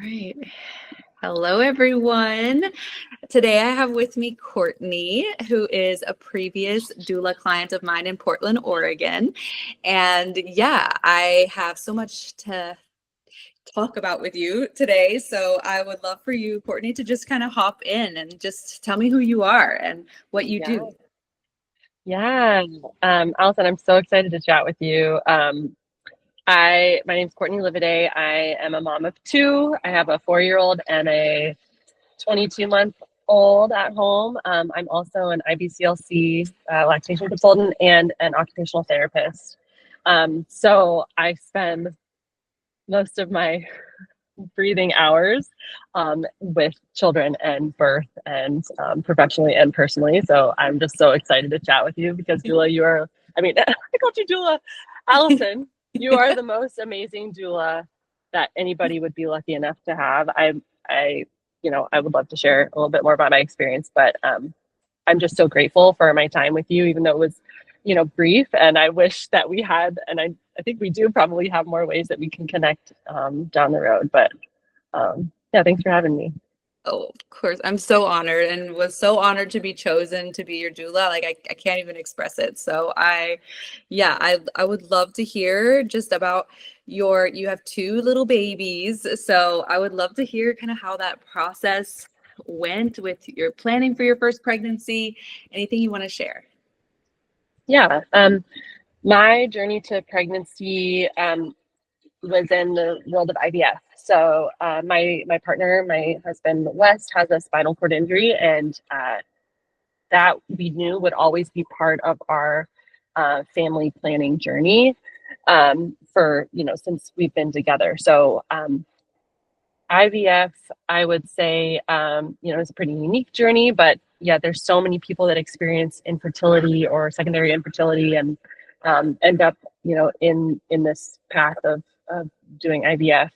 right. Hello, everyone. Today I have with me Courtney, who is a previous doula client of mine in Portland, Oregon. And yeah, I have so much to talk about with you today. So I would love for you, Courtney, to just kind of hop in and just tell me who you are and what you Yeah. do. Yeah. Alison, I'm so excited to chat with you. My name's Courtney Livaudais. I am a mom of two. I have a 4-year-old and a 22-month-old at home. I'm also an IBCLC lactation consultant and an occupational therapist. So I spend most of my breathing hours with children and birth and professionally and personally. So I'm just so excited to chat with you because Doula, I called you Doula. Alison, you are the most amazing doula that anybody would be lucky enough to have. I would love to share a little bit more about my experience, but I'm just so grateful for my time with you, even though it was, brief. And I wish that we had, and I think we do probably have more ways that we can connect down the road. But yeah, thanks for having me. Oh, of course. I'm so honored and was so honored to be chosen to be your doula. Like I can't even express it. So I would love to hear just about you have two little babies. So I would love to hear kind of how that process went with your planning for your first pregnancy. Anything you want to share? Yeah, my journey to pregnancy was in the world of IVF. So my partner, my husband Wes, has a spinal cord injury, and that we knew would always be part of our family planning journey for since we've been together. So IVF, I would say, it's a pretty unique journey, but yeah, there's so many people that experience infertility or secondary infertility and end up, in this path of doing IVF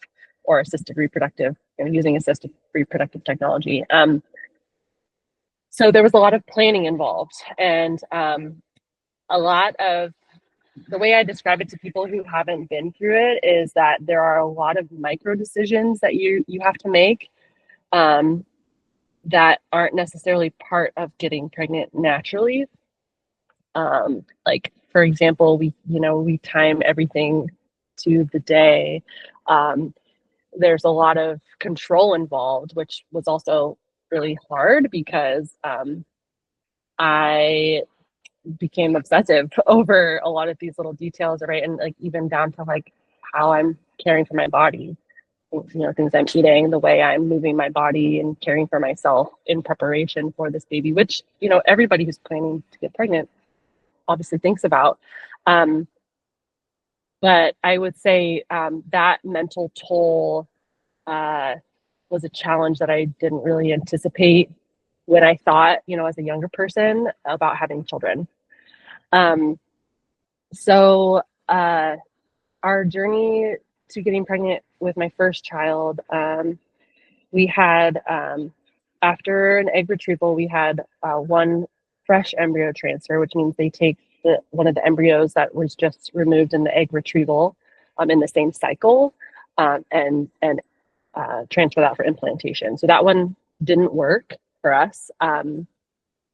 or assisted reproductive, using assisted reproductive technology. So there was a lot of planning involved, and a lot of the way I describe it to people who haven't been through it is that there are a lot of micro decisions that you have to make um, that aren't necessarily part of getting pregnant naturally. Like for example, we time everything to the day. Um, there's a lot of control involved, which was also really hard because I became obsessive over a lot of these little details, right? And like even down to like how I'm caring for my body, things I'm eating, the way I'm moving my body and caring for myself in preparation for this baby, which, everybody who's planning to get pregnant obviously thinks about. Um, but I would say that mental toll uh, was a challenge that I didn't really anticipate when I thought, as a younger person about having children. Um, so our journey to getting pregnant with my first child, we had, after an egg retrieval, we had one fresh embryo transfer, which means they take one of the embryos that was just removed in the egg retrieval in the same cycle and transfer that for implantation. So that one didn't work for us. And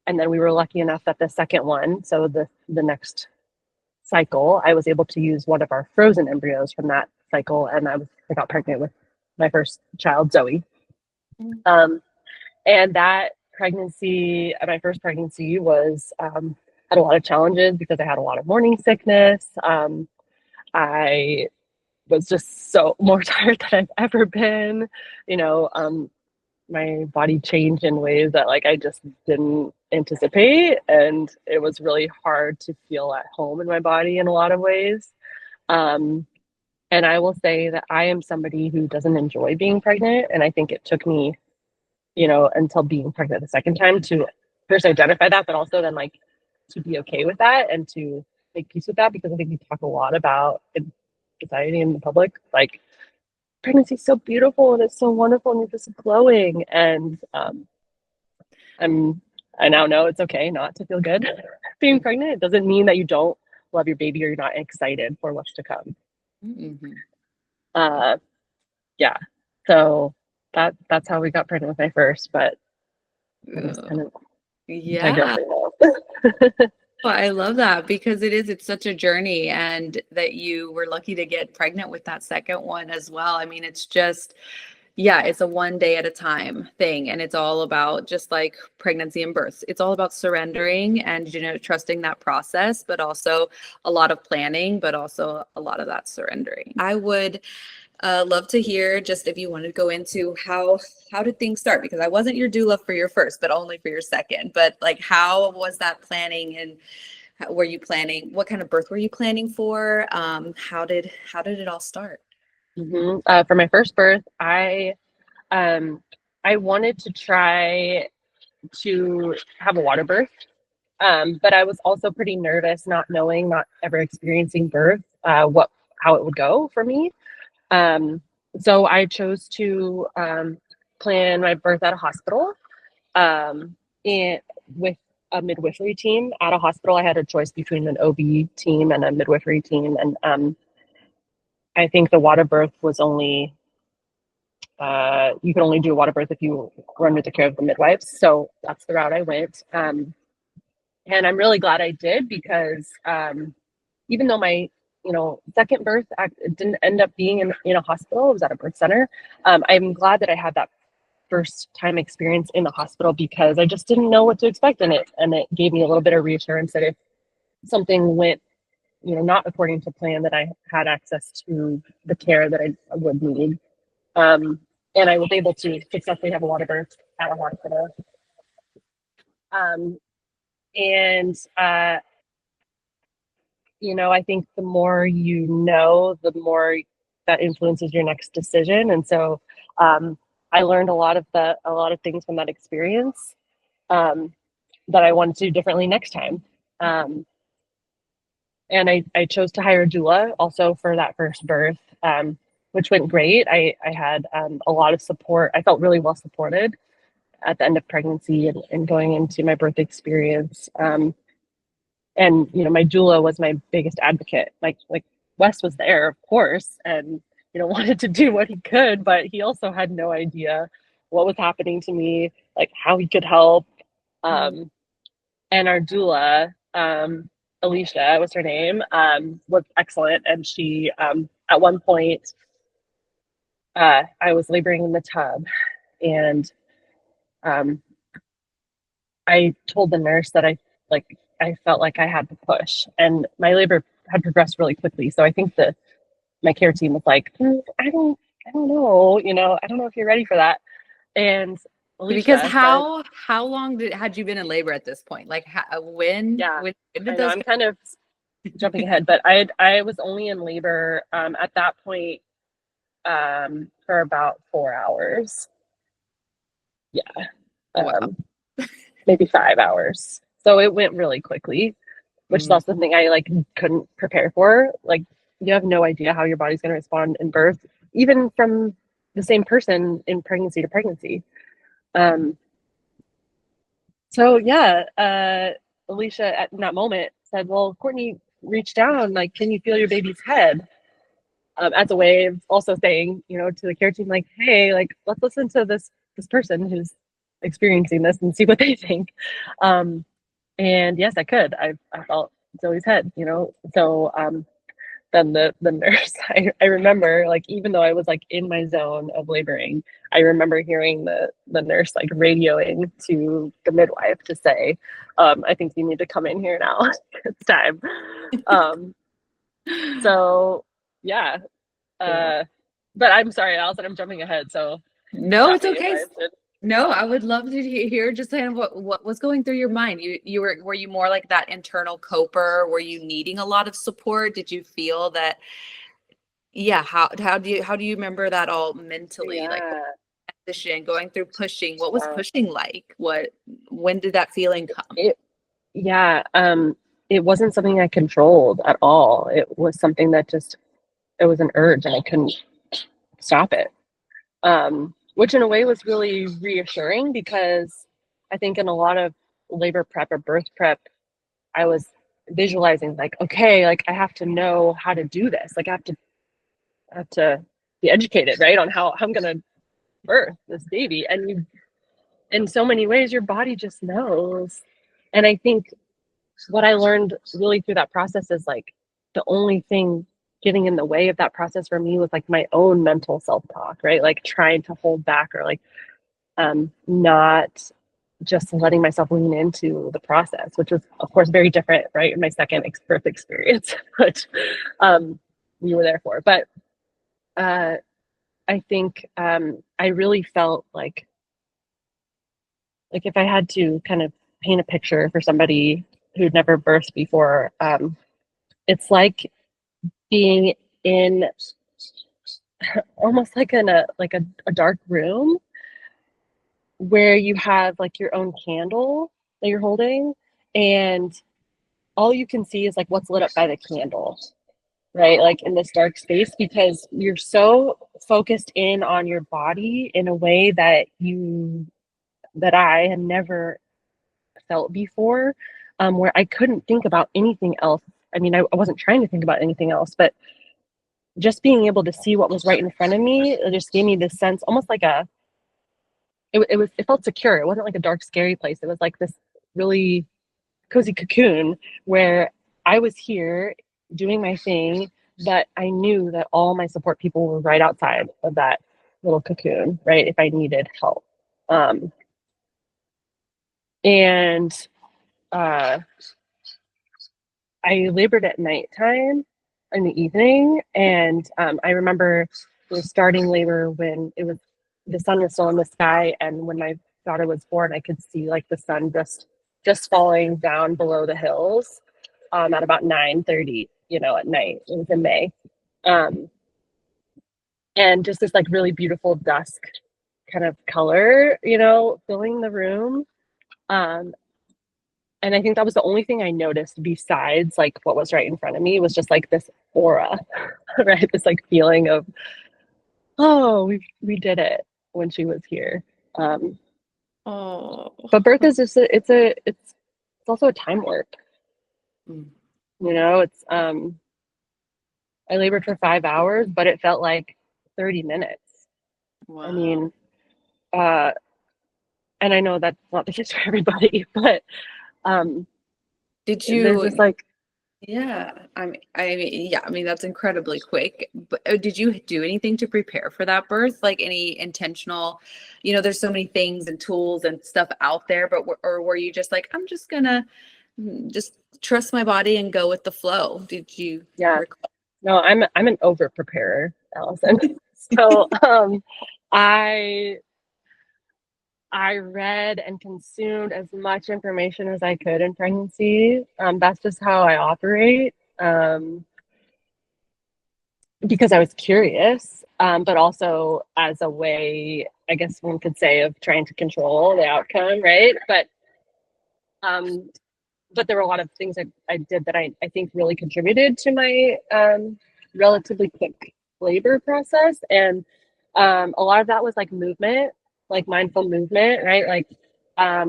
then we were lucky enough that the second one, so the next cycle, I was able to use one of our frozen embryos from that cycle, and I got pregnant with my first child, Zoe. Um, and that pregnancy, my first pregnancy, was had a lot of challenges because I had a lot of morning sickness. I was just so more tired than I've ever been. You know, my body changed in ways that like I just didn't anticipate, and it was really hard to feel at home in my body in a lot of ways. Um, and I will say that I am somebody who doesn't enjoy being pregnant, and I think it took me, until being pregnant the second time to first identify that, but also then like to be okay with that and to make peace with that, because I think we talk a lot about in society and the public, like pregnancy is so beautiful and it's so wonderful and you're just glowing. And I now know it's okay not to feel good being pregnant. It doesn't mean that you don't love your baby or you're not excited for what's to come. Mm-hmm. Uh, yeah. So that's how we got pregnant with my first, but I just kind of Yeah. digressing now. Well, I love that because it's such a journey, and that you were lucky to get pregnant with that second one as well. I mean, it's just, yeah, it's a one day at a time thing. And it's all about, just like pregnancy and birth, it's all about surrendering and, trusting that process, but also a lot of planning, but also a lot of that surrendering. I would love to hear, just if you want to go into how did things start, because I wasn't your doula for your first, but only for your second. But like, how was that planning, and were you planning, what kind of birth were you planning for? How did it all start? For my first birth, um, I wanted to try to have a water birth, but I was also pretty nervous, not knowing, not ever experiencing birth, how it would go for me. Um, so I chose to plan my birth at a hospital, and with a midwifery team at a hospital. I had a choice between an OB team and a midwifery team, and I think the water birth was only you could only do a water birth if you were under the care of the midwives. So that's the route I went. And I'm really glad I did, because even though my second birth didn't end up being in a hospital, it was at a birth center. I'm glad that I had that first time experience in the hospital, because I just didn't know what to expect in it. And it gave me a little bit of reassurance that if something went, not according to plan, that I had access to the care that I would need. And I was able to successfully have a water birth at a hospital. Um, and I think the more the more that influences your next decision. And so I learned a lot of things from that experience, um, that I wanted to do differently next time. And I chose to hire a doula also for that first birth, which went great. I had a lot of support. I felt really well supported at the end of pregnancy, and going into my birth experience. And my doula was my biggest advocate. Like Wes was there, of course, and wanted to do what he could, but he also had no idea what was happening to me, like how he could help. And our doula, Alicia was her name, was excellent. And she, at one point, I was laboring in the tub, and I told the nurse that I felt like I had to push, and my labor had progressed really quickly. So I think that my care team was like, I don't know, I don't know if you're ready for that. And Because Alicia said, how long had you been in labor at this point? Like, yeah, when I did know those? I'm kind of jumping ahead, but I was only in labor at that point for about 4 hours. Yeah, Wow. maybe 5 hours. So it went really quickly, which is also something I couldn't prepare for. Like, you have no idea how your body's going to respond in birth, even from the same person in pregnancy to pregnancy. So yeah, Alicia in that moment said, "Well, Courtney, reach down. Like, can you feel your baby's head?" As a way of also saying, to the care team, like, "Hey, like, let's listen to this person who's experiencing this and see what they think." And yes, I could. I felt Zoe's head, So then the nurse, I remember, like, even though I was like in my zone of laboring, I remember hearing the nurse like radioing to the midwife to say, "I think you need to come in here now. It's time." So yeah. But I'm sorry, Alison, I'm jumping ahead. So No, stop it's me if okay. I should. No, I would love to hear just kind of what was going through your mind. Were you more like that internal coper? Were you needing a lot of support? Did you feel that? Yeah. How do you remember that all mentally? Like, Yeah. transition, going through pushing. What was Yeah. pushing like? When did that feeling come? Yeah. It wasn't something I controlled at all. It was something that it was an urge, and I couldn't stop it. Which in a way was really reassuring, because I think in a lot of labor prep or birth prep, I was visualizing like, okay, like I have to know how to do this. Like I have to be educated, right, on how I'm gonna birth this baby, and you, in so many ways, your body just knows. And I think what I learned really through that process is like the only thing getting in the way of that process for me was like my own mental self-talk, right? Like trying to hold back, or like not just letting myself lean into the process, which was of course very different, right? In my second birth experience, which we were there for. But I think I really felt like if I had to kind of paint a picture for somebody who'd never birthed before, it's like being in almost like in a dark room where you have like your own candle that you're holding, and all you can see is like what's lit up by the candle, right? Like in this dark space, because you're so focused in on your body in a way that I had never felt before, where I couldn't think about anything else. I mean, I wasn't trying to think about anything else, but just being able to see what was right in front of me, it just gave me this sense, almost like it felt secure. It wasn't like a dark, scary place. It was like this really cozy cocoon where I was here doing my thing, but I knew that all my support people were right outside of that little cocoon, right? If I needed help. And uh, I labored at nighttime in the evening, and I remember starting labor when the sun was still in the sky, and when my daughter was born, I could see like the sun just falling down below the hills at about 9:30, at night. It was in May, and just this like really beautiful dusk kind of color, filling the room. And I think that was the only thing I noticed besides like what was right in front of me, was just like this aura, right? This like feeling of, oh, we did it when she was here. But birth is just it's also a time warp. It's I labored for 5 hours, but it felt like 30 minutes. Wow. I mean, and I know that's not the case for everybody, but Did you? there's just like, yeah, I mean that's incredibly quick. But did you do anything to prepare for that birth? Like any intentional, there's so many things and tools and stuff out there, but or were you just like, I'm just gonna just trust my body and go with the flow? Did you? Yeah. No, I'm an over preparer, Alison. So I read and consumed as much information as I could in pregnancy. That's just how I operate, because I was curious, but also as a way, I guess one could say, of trying to control the outcome, right? But there were a lot of things I did that I think really contributed to my relatively quick labor process. And a lot of that was like movement, like mindful movement, right? Like a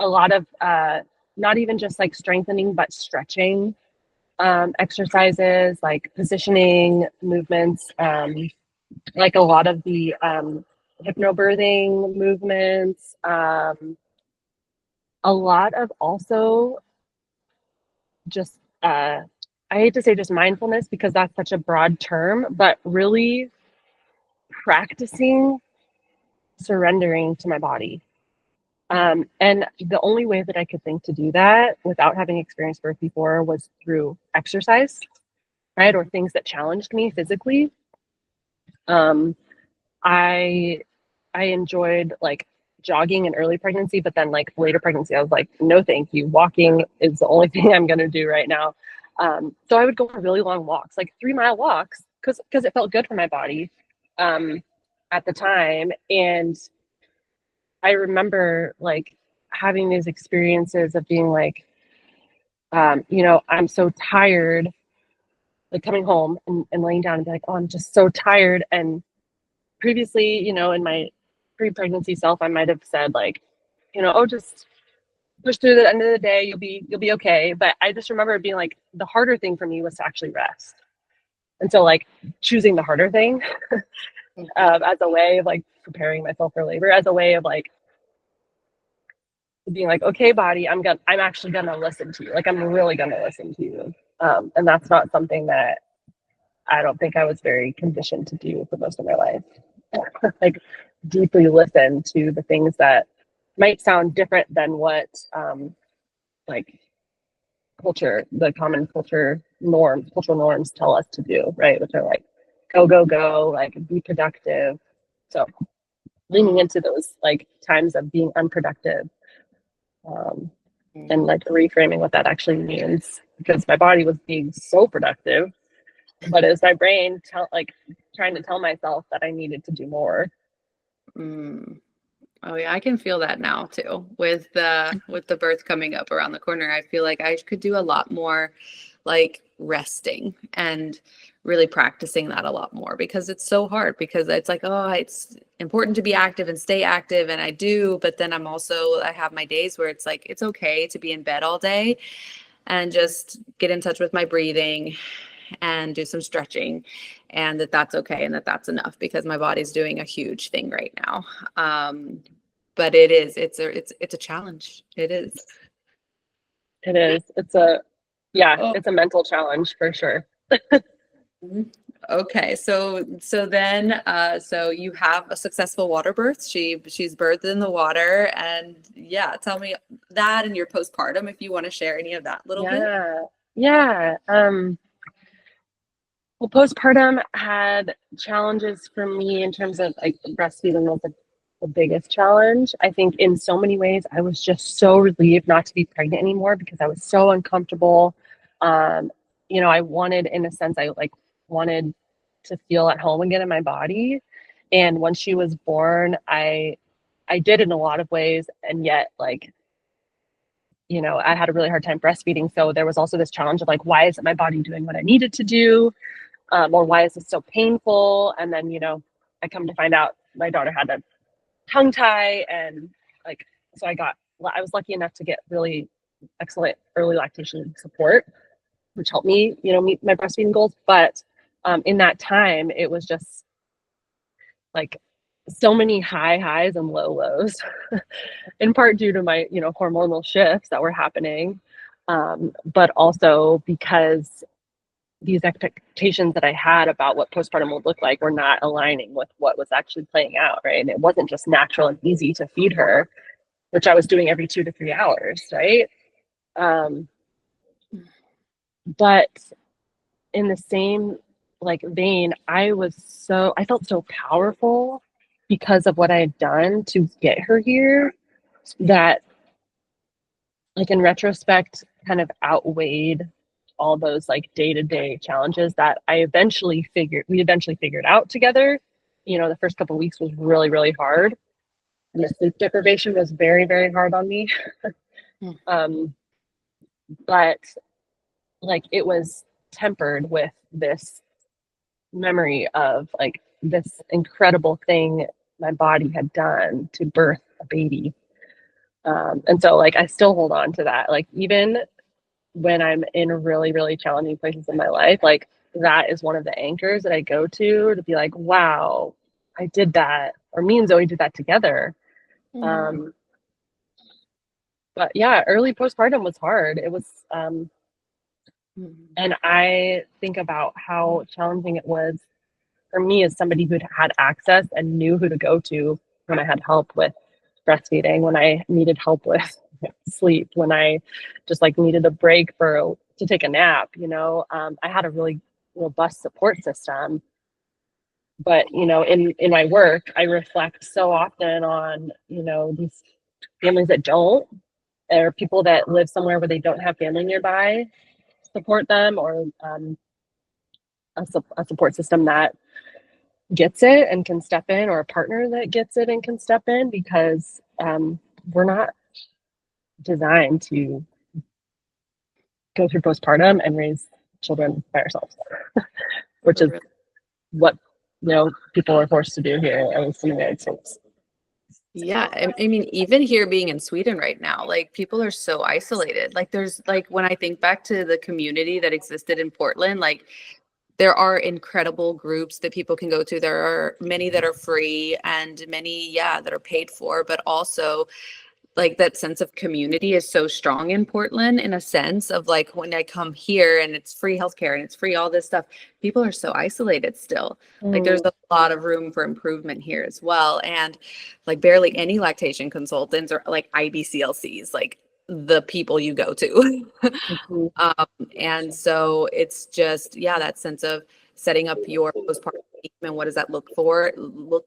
lot of not even just like strengthening, but stretching exercises, like positioning movements, like a lot of the hypnobirthing movements, a lot of also just I hate to say just mindfulness, because that's such a broad term, but really practicing surrendering to my body. And the only way that I could think to do that without having experienced birth before was through exercise, right? Or things that challenged me physically. I enjoyed like jogging in early pregnancy, but then like later pregnancy, I was like, no, thank you. Walking is the only thing I'm going to do right now. So I would go on really long walks, like 3-mile walks, because it felt good for my body at the time. And I remember like having these experiences of being like, I'm so tired, like coming home and laying down and be like, oh, I'm just so tired. And previously, in my pre-pregnancy self, I might have said like, oh, just push through the end of the day, you'll be okay. But I just remember it being like the harder thing for me was to actually rest. And so like choosing the harder thing as a way of like preparing myself for labor, as a way of like being like, okay, body, I'm actually gonna listen to you. Like, I'm really gonna listen to you. And that's not something that I don't think I was very conditioned to do for most of my life. Like, deeply listen to the things that might sound different than what like the common cultural norms tell us to do, right? Which are like, go, go, go, like be productive. So leaning into those like times of being unproductive, and like reframing what that actually means, because my body was being so productive, but it's my brain trying to tell myself that I needed to do more. Oh yeah, I can feel that now too. With the birth coming up around the corner, I feel like I could do a lot more like resting and really practicing that a lot more, because it's so hard, because it's like, oh, it's important to be active and stay active, and I do, but then I have my days where it's like it's okay to be in bed all day and just get in touch with my breathing and do some stretching, and that's okay, and that's enough, because my body's doing a huge thing right now. But it's a challenge. It is. It is. It's a mental challenge for sure. Okay, so you have a successful water birth. She's birthed in the water, and yeah, tell me that and your postpartum, if you want to share any of that little bit. Yeah. Well, postpartum had challenges for me in terms of like breastfeeding was the biggest challenge. I think in so many ways, I was just so relieved not to be pregnant anymore because I was so uncomfortable. I wanted, in a sense, I like wanted to feel at home again in my body. And when she was born, I did in a lot of ways, and yet like I had a really hard time breastfeeding. So there was also this challenge of like, why isn't my body doing what I needed to do? Or why is this so painful? And then, I come to find out my daughter had a tongue tie, and like, so I was lucky enough to get really excellent early lactation support, which helped me, meet my breastfeeding goals. But in that time, it was just like so many high highs and low lows, in part due to my, hormonal shifts that were happening. But also because these expectations that I had about what postpartum would look like were not aligning with what was actually playing out, right? And it wasn't just natural and easy to feed her, which I was doing every 2 to 3 hours, right? But in the same like vein, I felt so powerful because of what I had done to get her here, that like in retrospect kind of outweighed all those like day-to-day challenges that we eventually figured out together. The first couple of weeks was really, really hard. And the sleep deprivation was very, very hard on me. But like it was tempered with this memory of like this incredible thing my body had done to birth a baby. And so like I still hold on to that. Like even when I'm in really, really challenging places in my life, like that is one of the anchors that I go to be like, wow, I did that, or me and Zoe did that together. But yeah, early postpartum was hard. It was, and I think about how challenging it was for me as somebody who'd had access and knew who to go to when I had help with breastfeeding, when I needed help with sleep, when I just like needed a break to take a nap. I had a really robust support system. But in my work, I reflect so often on these families that don't, or people that live somewhere where they don't have family nearby to support them, or a support system that gets it and can step in, or a partner that gets it and can step in, because we're not designed to go through postpartum and raise children by ourselves, which is what people are forced to do here, at least in the United States. Yeah, I mean, even here being in Sweden right now, like people are so isolated. Like there's like when I think back to the community that existed in Portland, like there are incredible groups that people can go to. There are many that are free and many, yeah, that are paid for, but also like that sense of community is so strong in Portland, in a sense of like when I come here and it's free healthcare and it's free all this stuff, people are so isolated still. Like there's Mm, a lot of room for improvement here as well. And like barely any lactation consultants or like IBCLCs, like the people you go to. mhm, Um, and so it's just, yeah, that sense of setting up your postpartum team and what does that look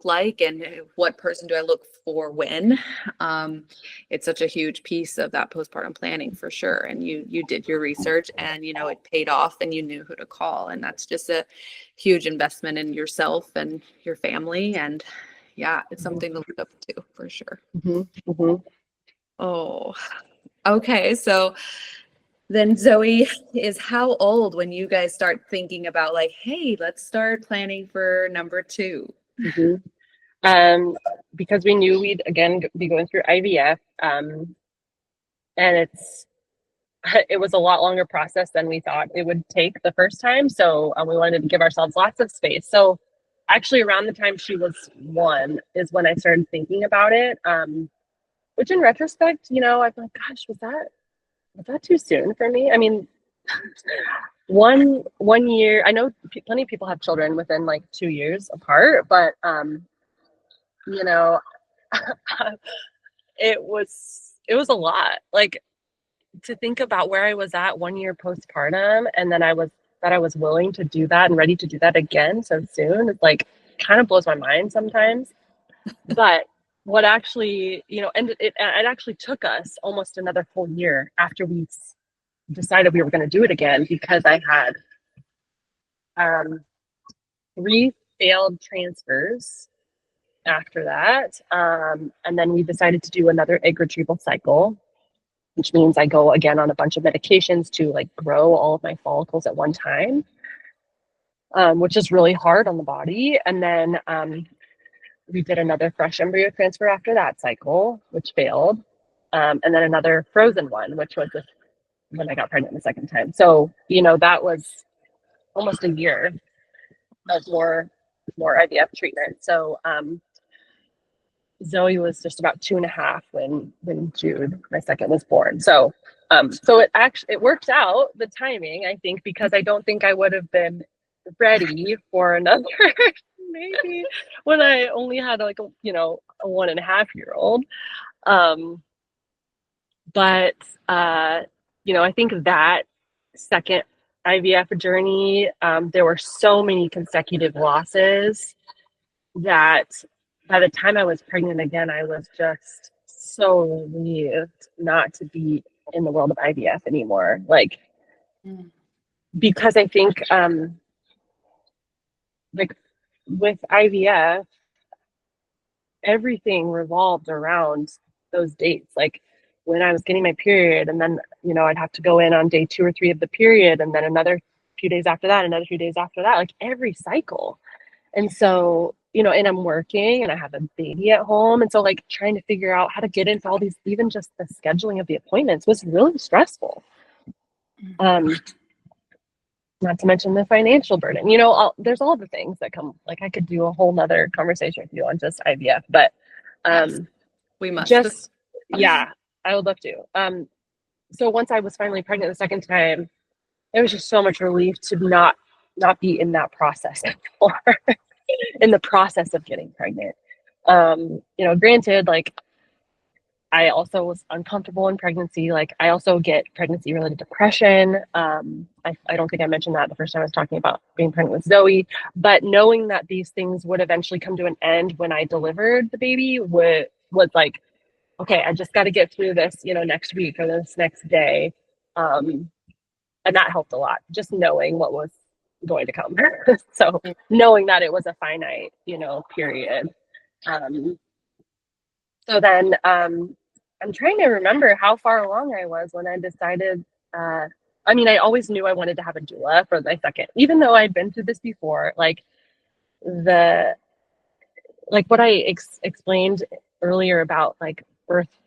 like and what person do I look for when. It's such a huge piece of that postpartum planning for sure. And you did your research and you know it paid off and you knew who to call. And that's just a huge investment in yourself and your family. And yeah, it's mhm, something to look up to for sure. mhm, mhm, Oh, okay. So then Zoe is how old when you guys start thinking about like, hey, let's start planning for number two? mhm. Um, because we knew we'd again be going through IVF, and it was a lot longer process than we thought it would take the first time. So we wanted to give ourselves lots of space. So actually, around the time she was 1 is when I started thinking about it. Which, in retrospect, I'm like, gosh, was that too soon for me? I mean, one year. I know plenty of people have children within like 2 years apart, but you know, it was a lot. Like to think about where I was at 1 year postpartum, and then I was willing to do that and ready to do that again so soon. It's like kind of blows my mind sometimes. But what actually, and it actually took us almost another full year after we decided we were going to do it again because I had um, 3 failed transfers after that. And then we decided to do another egg retrieval cycle, which means I go again on a bunch of medications to like grow all of my follicles at one time, which is really hard on the body. And then we did another fresh embryo transfer after that cycle, which failed. And then another frozen one, which was when I got pregnant the second time. So, that was almost a year of more IVF treatment. So Zoe was just about 2.5 when Jude, my second, was born. So it worked out, the timing, I think, because I don't think I would have been ready for another maybe when I only had like a 1.5-year-old. But I think that second IVF journey, there were so many consecutive losses that by the time I was pregnant again, I was just so relieved not to be in the world of IVF anymore. Like, because I think, like with IVF, everything revolved around those dates. Like when I was getting my period, and then, I'd have to go in on day 2 or 3 of the period, and then another few days after that, another few days after that, like every cycle. And so, and I'm working and I have a baby at home. And so like trying to figure out how to get into all these, even just the scheduling of the appointments was really stressful. Not to mention the financial burden, there's all the things that come, like I could do a whole nother conversation with you on just IVF, but Yes, we must. just, yeah, I would love to. So once I was finally pregnant the second time, it was just so much relief to not be in that process anymore. In the process of getting pregnant. Granted, like I also was uncomfortable in pregnancy. Like I also get pregnancy related depression. I don't think I mentioned that the first time I was talking about being pregnant with Zoe, but knowing that these things would eventually come to an end when I delivered the baby was like, okay, I just got to get through this, next week or this next day. And that helped a lot, just knowing what was going to come. So knowing that it was a finite, period. So then I'm trying to remember how far along I was when I decided, I always knew I wanted to have a doula for my second, even though I'd been through this before, like what I explained earlier about like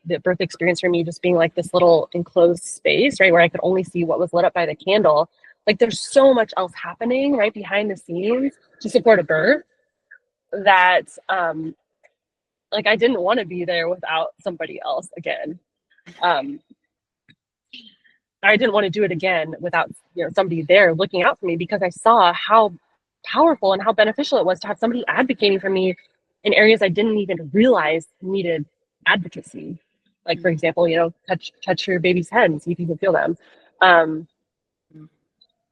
the birth experience for me just being like this little enclosed space, right, where I could only see what was lit up by the candle. like there's so much else happening right behind the scenes to support a birth that like I didn't want to be there without somebody else again. Um, I didn't want to do it again without, you know, somebody there looking out for me, because I saw how powerful and how beneficial it was to have somebody advocating for me in areas I didn't even realize needed advocacy. Like, for example, you know, touch your baby's head and see if you can feel them. Um,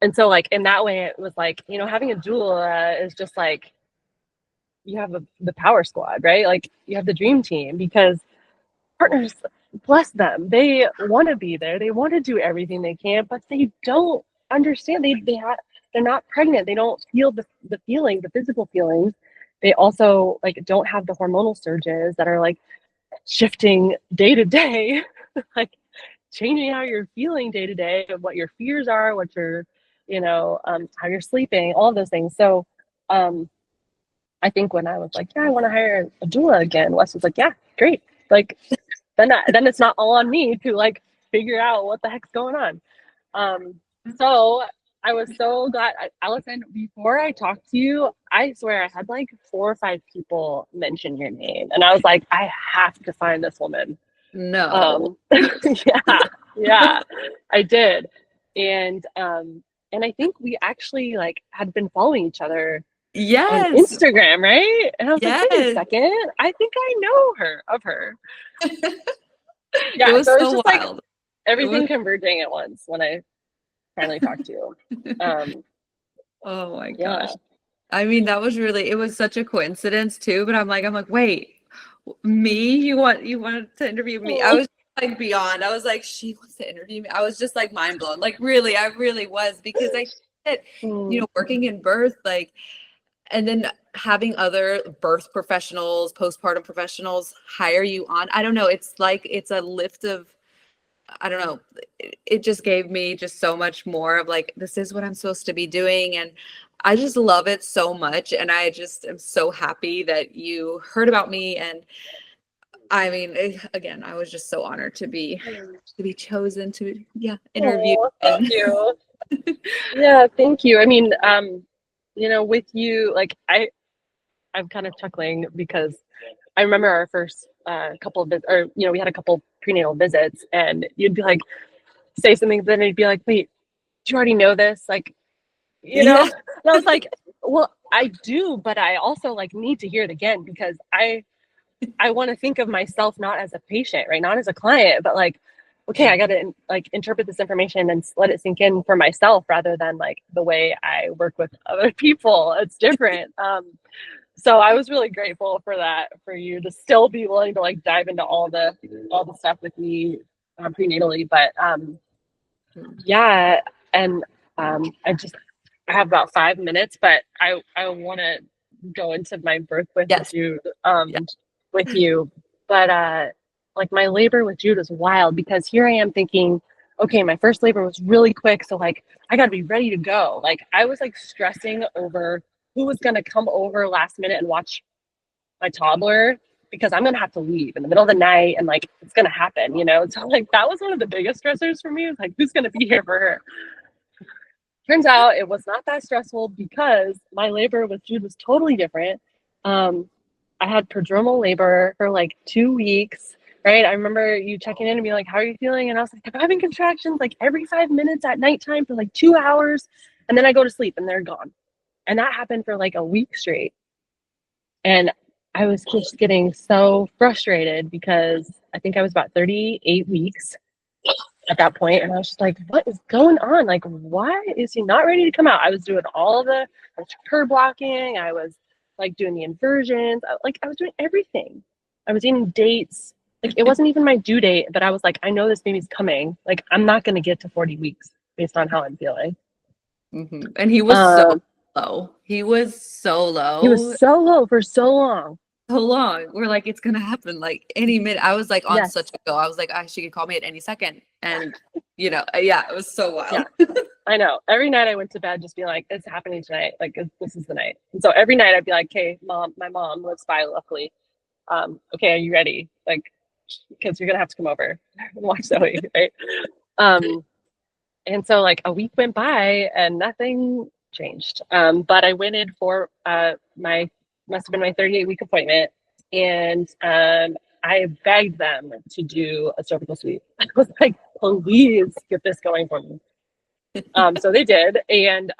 and so like in that way, it was like, you know, having a doula is just like, you have the power squad, right? Like you have the dream team, because partners, bless them, they want to be there, they want to do everything they can, but they don't understand. They're not pregnant, they don't feel the feeling, the physical feelings. They also like don't have the hormonal surges that are like shifting day to day like changing how you're feeling day to day, what your fears are, what your, you know, how you're sleeping, all of those things. So I think when I was like, yeah, I want to hire a doula again, Wes was like, yeah, great, like then it's not all on me to like figure out what the heck's going on. So I was so glad. Alison, before I talked to you, I swear I had like 4 or 5 people mention your name, and I was like, I have to find this woman. No. Yeah, I did. And I think we actually like had been following each other on Yes. Instagram, right? And I was like, wait a Yes. second, I think I know her. It Yeah, was so it's so just like wild. everything converging at once when I finally talked to you. Oh my Yeah. gosh. I mean, that was really, it was such a coincidence too, but I'm like, wait, me? You wanted to interview me? I Oh, was like beyond. I was like, she wants to interview me. I was just like mind blown. Like really, I really was, because I said, mm, working in birth, like, and then having other birth professionals, postpartum professionals hire you on. I don't know. It's like it's a lift of, I don't know. It just gave me just so much more of like, this is what I'm supposed to be doing. And I just love it so much. And I just am so happy that you heard about me. And I mean, again, I was just so honored to be chosen to, interview. oh, thank And you. Yeah, thank you. I mean, you know, with you, like I'm kind of chuckling because I remember our first couple of visits, or you know, we had a couple prenatal visits, and you'd be like, say something, then it'd be like, wait, do you already know this? Like, you know? yeah, And I was like, well, I do, but I also like need to hear it again, because I want to think of myself not as a patient, right? Not as a client, but like, okay, I got to like interpret this information and let it sink in for myself, rather than like the way I work with other people. It's different. So I was really grateful for that, for you to still be willing to like dive into all the stuff with me prenatally. But yeah, and I have about 5 minutes, but I want to go into my birth with yes, Jude yeah. with you. But like my labor with Jude was wild, because here I am thinking, okay, my first labor was really quick, so like I got to be ready to go. Like I was like stressing over who was going to come over last minute and watch my toddler, because I'm gonna have to leave in the middle of the night, and like it's gonna happen, you know. So like that was one of the biggest stressors for me. Is like, who's gonna be here for her? Turns out it was not that stressful, because my labor with Jude was totally different. I had prodromal labor for like 2 weeks, right? I remember you checking in and being like, how are you feeling? And I was like, I'm having contractions like every 5 minutes at nighttime for like 2 hours. And then I go to sleep and they're gone. And that happened for like a week straight. And I was just getting so frustrated, because I think I was about 38 weeks at that point, and I was just like, what is going on? Like, why is he not ready to come out? I was doing I was curb blocking, I was like doing the inversions, I was doing everything. I was eating dates. Like it wasn't even my due date, but I was like, I know this baby's coming. Like I'm not going to get to 40 weeks based on how I'm feeling. And he was so Um, low. He was so he was low, so low for so long. so long. We're like, it's gonna happen like any minute. I was like on Yes. such a go. I was like, she could call me at any second. And yeah, it was so Yeah. wild. I know. Every night I went to bed just being like, it's happening tonight. Like, this is the night. And so every night I'd be like, okay, my mom lives by, luckily. Okay, are you ready? Like, because you're going to have to come over and watch Zoe, right? Um, And so like a week went by and nothing changed. But I went in for must have been my 38-week appointment, and I begged them to do a cervical sweep. I was like, please get this going for me. So they did, and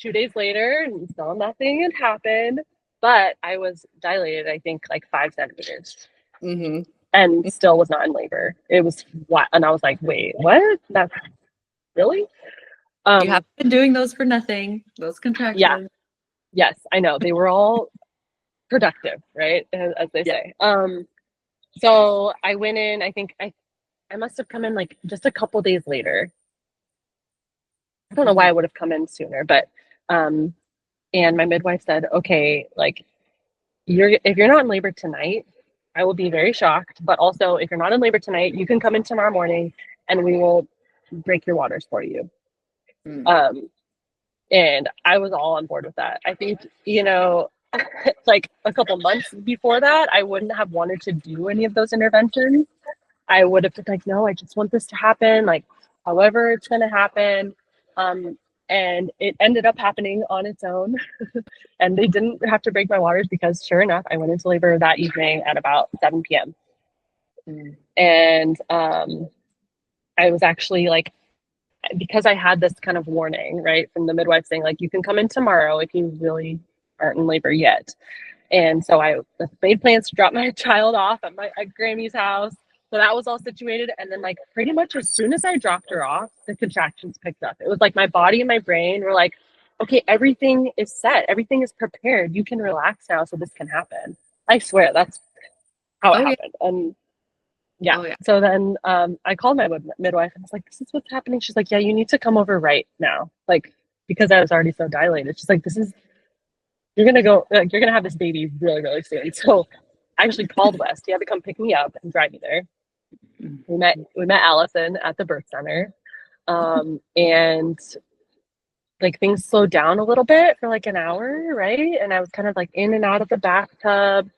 2 days later, still nothing had happened, but I was dilated, I think, like 5 centimeters, and still was not in labor. It was what, and I was like, wait, what? That's really? You haven't been doing those for nothing. Those contractions. Yeah. Yes, I know. They were all productive, right? As they say. So I went in, I think I must have come in like just a couple days later. I don't know why I would have come in sooner, but and my midwife said, okay, like if you're not in labor tonight, I will be very shocked. But also if you're not in labor tonight, you can come in tomorrow morning and we will break your waters for you. And I was all on board with that. I think, like a couple months before that, I wouldn't have wanted to do any of those interventions. I would have been like, no, I just want this to happen, like however it's going to happen. And it ended up happening on its own. And they didn't have to break my waters because sure enough, I went into labor that evening at about 7 p.m. And I was actually like, because I had this kind of warning, right, from the midwife saying like, you can come in tomorrow if you really aren't in labor yet. And so I made plans to drop my child off at Grammy's house. So that was all situated. And then like pretty much as soon as I dropped her off, the contractions picked up. It was like my body and my brain were like, okay, everything is set. Everything is prepared. You can relax now so this can happen. I swear that's how it happened. And yeah. So then I called my midwife and I was like, this is what's happening. She's like, yeah, you need to come over right now. Like, because I was already so dilated. She's like, you're going to have this baby really, really soon. So I actually called West. He had to come pick me up and drive me there. We met Alison at the birth center. And like things slowed down a little bit for like an hour, right? And I was kind of like in and out of the bathtub.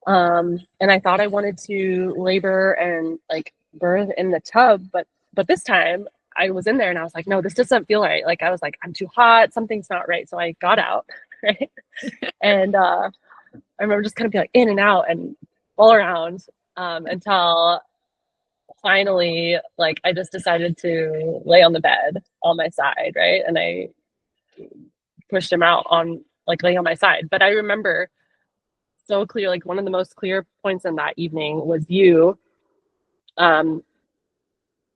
And I thought I wanted to labor and like birth in the tub, but this time I was in there and I was like, no, this doesn't feel right. Like I was like, I'm too hot, something's not right. So I got out, right? And I remember just kind of be like in and out and all around until finally, like I just decided to lay on the bed on my side, right? And I pushed him out on like laying on my side. But I remember so clear, like one of the most clear points in that evening was you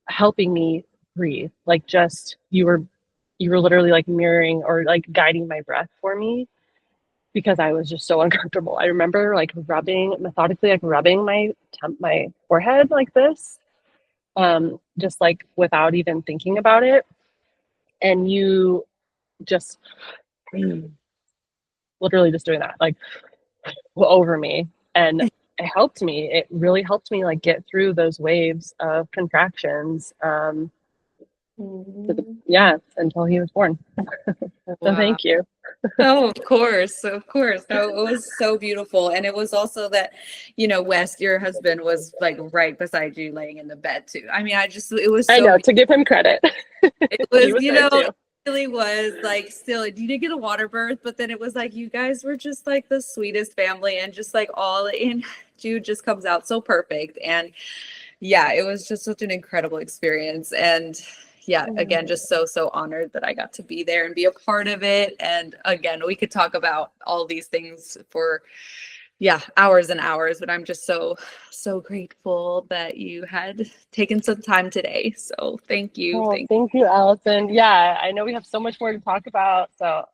helping me breathe. Like just you were literally like mirroring or like guiding my breath for me because I was just so uncomfortable. I remember like methodically rubbing my forehead like this, just like without even thinking about it. And you just literally just doing that like over me, and it really helped me like get through those waves of contractions until he was born. So thank you. Oh, of course. No, it was so beautiful. And it was also that, West, your husband, was like right beside you laying in the bed too. I mean, it was so I know, to give him credit. It was, it really was like still, you did get a water birth, but then it was like you guys were just like the sweetest family, and just like all in Jude just comes out so perfect. And yeah, it was just such an incredible experience. And yeah, again, just so honored that I got to be there and be a part of it. And again, we could talk about all these things for hours and hours, but I'm just so grateful that you had taken some time today. So thank you. Thank you, Alison. Yeah, I know we have so much more to talk about, so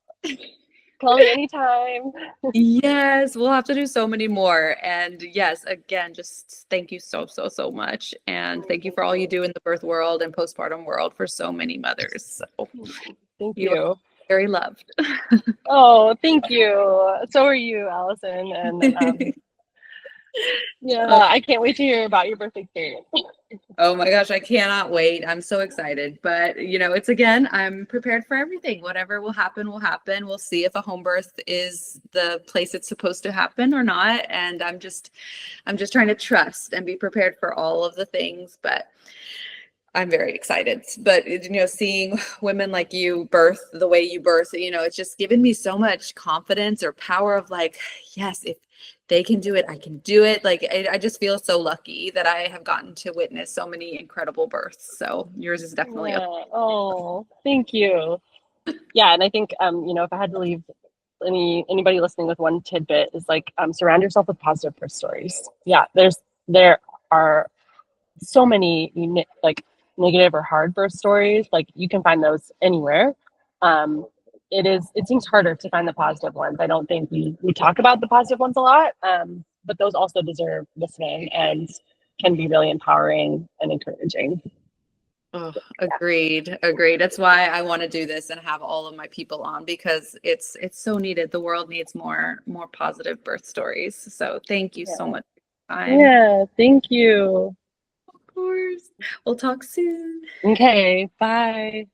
call me anytime. Yes, we'll have to do so many more. And yes, again, just thank you so much. And thank you for all you do in the birth world and postpartum world for so many mothers. So thank you. Very loved. Oh, thank you. So are you, Alison. And I can't wait to hear about your birth experience. Oh my gosh, I cannot wait. I'm so excited. But it's I'm prepared for everything. Whatever will happen, will happen. We'll see if a home birth is the place it's supposed to happen or not. And I'm just trying to trust and be prepared for all of the things. But I'm very excited, but seeing women like you birth the way you birth, it's just given me so much confidence or power of like, yes, if they can do it, I can do it. Like, I just feel so lucky that I have gotten to witness so many incredible births. So yours is definitely Yeah. Oh, thank you. Yeah, and I think if I had to leave anybody listening with one tidbit is like surround yourself with positive birth stories. Yeah, there are so many like negative or hard birth stories. Like you can find those anywhere. It seems harder to find the positive ones. I don't think we talk about the positive ones a lot, but those also deserve listening and can be really empowering and encouraging. Oh, agreed. That's why I want to do this and have all of my people on, because it's so needed. The world needs more positive birth stories. So thank you so much for your time. Yeah, thank you. Of course. We'll talk soon. Okay, bye.